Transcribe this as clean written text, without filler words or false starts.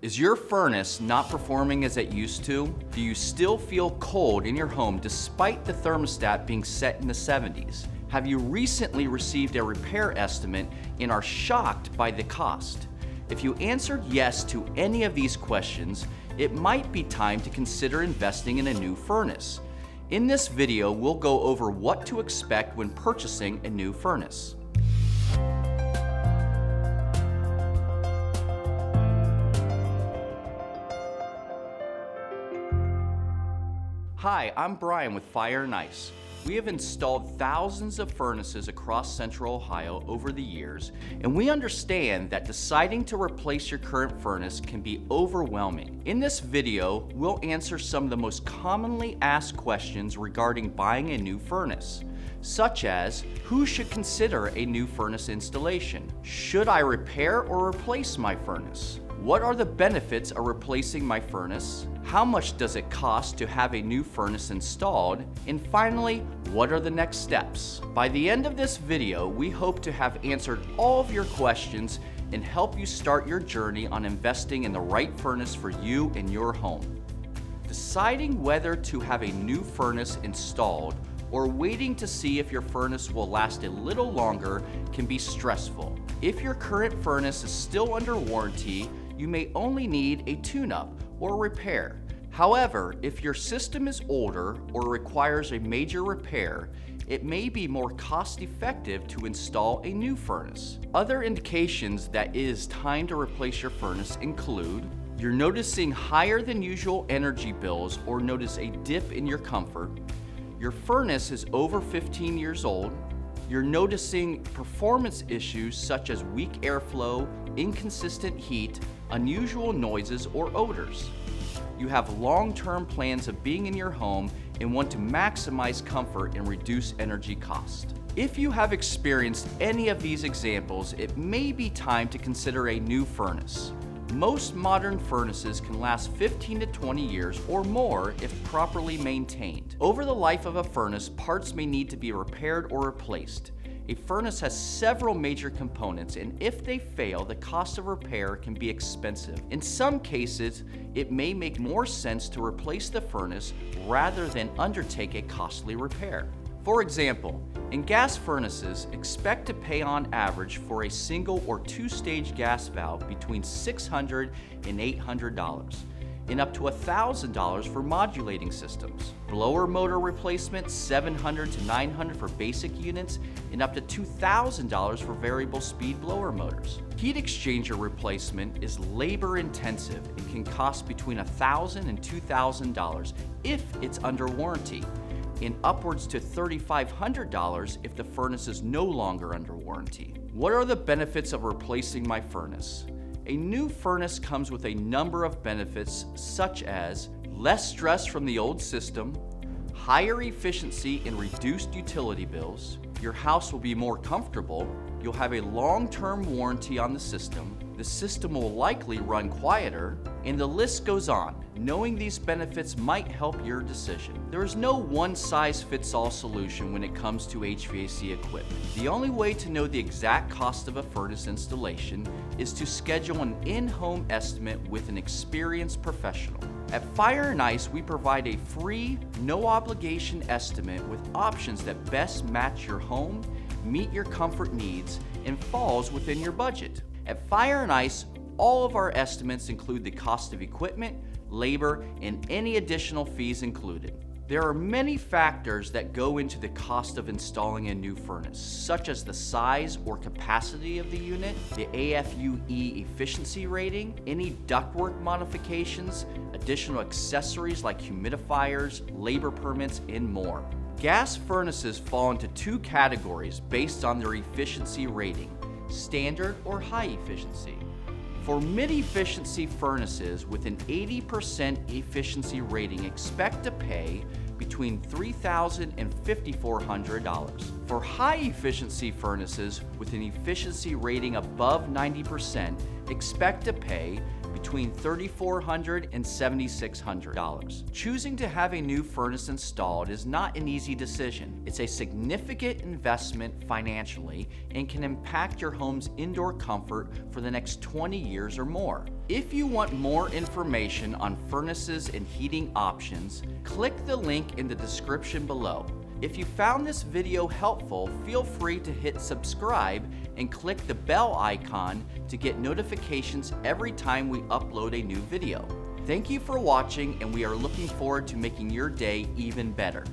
Is your furnace not performing as it used to? Do you still feel cold in your home despite the thermostat being set in the 70s? Have you recently received a repair estimate and are shocked by the cost? If you answered yes to any of these questions, it might be time to consider investing in a new furnace. In this video, we'll go over what to expect when purchasing a new furnace. Hi, I'm Brian with Fire and Ice. We have installed thousands of furnaces across Central Ohio over the years, and we understand that deciding to replace your current furnace can be overwhelming. In this video, we'll answer some of the most commonly asked questions regarding buying a new furnace, such as, who should consider a new furnace installation? Should I repair or replace my furnace? What are the benefits of replacing my furnace? How much does it cost to have a new furnace installed? And finally, what are the next steps? By the end of this video, we hope to have answered all of your questions and help you start your journey on investing in the right furnace for you and your home. Deciding whether to have a new furnace installed or waiting to see if your furnace will last a little longer can be stressful. If your current furnace is still under warranty, you may only need a tune-up or repair. However, if your system is older or requires a major repair, it may be more cost-effective to install a new furnace. Other indications that it is time to replace your furnace include you're noticing higher than usual energy bills or notice a dip in your comfort, your furnace is over 15 years old, you're noticing performance issues such as weak airflow, inconsistent heat, unusual noises, or odors. You have long-term plans of being in your home and want to maximize comfort and reduce energy cost. If you have experienced any of these examples, it may be time to consider a new furnace. Most modern furnaces can last 15 to 20 years or more if properly maintained. Over the life of a furnace, parts may need to be repaired or replaced. A furnace has several major components, and if they fail, the cost of repair can be expensive. In some cases, it may make more sense to replace the furnace rather than undertake a costly repair. For example, in gas furnaces, expect to pay on average for a single or two-stage gas valve between $600 and $800, and up to $1,000 for modulating systems. Blower motor replacement, $700 to $900 for basic units, and up to $2,000 for variable speed blower motors. Heat exchanger replacement is labor intensive and can cost between $1,000 and $2,000 if it's under warranty, and upwards to $3,500 if the furnace is no longer under warranty. What are the benefits of replacing my furnace? A new furnace comes with a number of benefits such as less stress from the old system, higher efficiency and reduced utility bills, your house will be more comfortable, you'll have a long-term warranty on the system will likely run quieter, and the list goes on. Knowing these benefits might help your decision. There is no one-size-fits-all solution when it comes to HVAC equipment. The only way to know the exact cost of a furnace installation is to schedule an in-home estimate with an experienced professional. At Fire and Ice, we provide a free, no-obligation estimate with options that best match your home, meet your comfort needs, and falls within your budget. At Fire and Ice, all of our estimates include the cost of equipment, labor, and any additional fees included. There are many factors that go into the cost of installing a new furnace, such as the size or capacity of the unit, the AFUE efficiency rating, any ductwork modifications, additional accessories like humidifiers, labor permits, and more. Gas furnaces fall into two categories based on their efficiency rating: standard or high efficiency. For mid-efficiency furnaces with an 80% efficiency rating, expect to pay between $3,000 and $5,400. For high-efficiency furnaces with an efficiency rating above 90%, expect to pay between $3,400 and $7,600. Choosing to have a new furnace installed is not an easy decision. It's a significant investment financially and can impact your home's indoor comfort for the next 20 years or more. If you want more information on furnaces and heating options, click the link in the description below. If you found this video helpful, feel free to hit subscribe and click the bell icon to get notifications every time we upload a new video. Thank you for watching, and we are looking forward to making your day even better.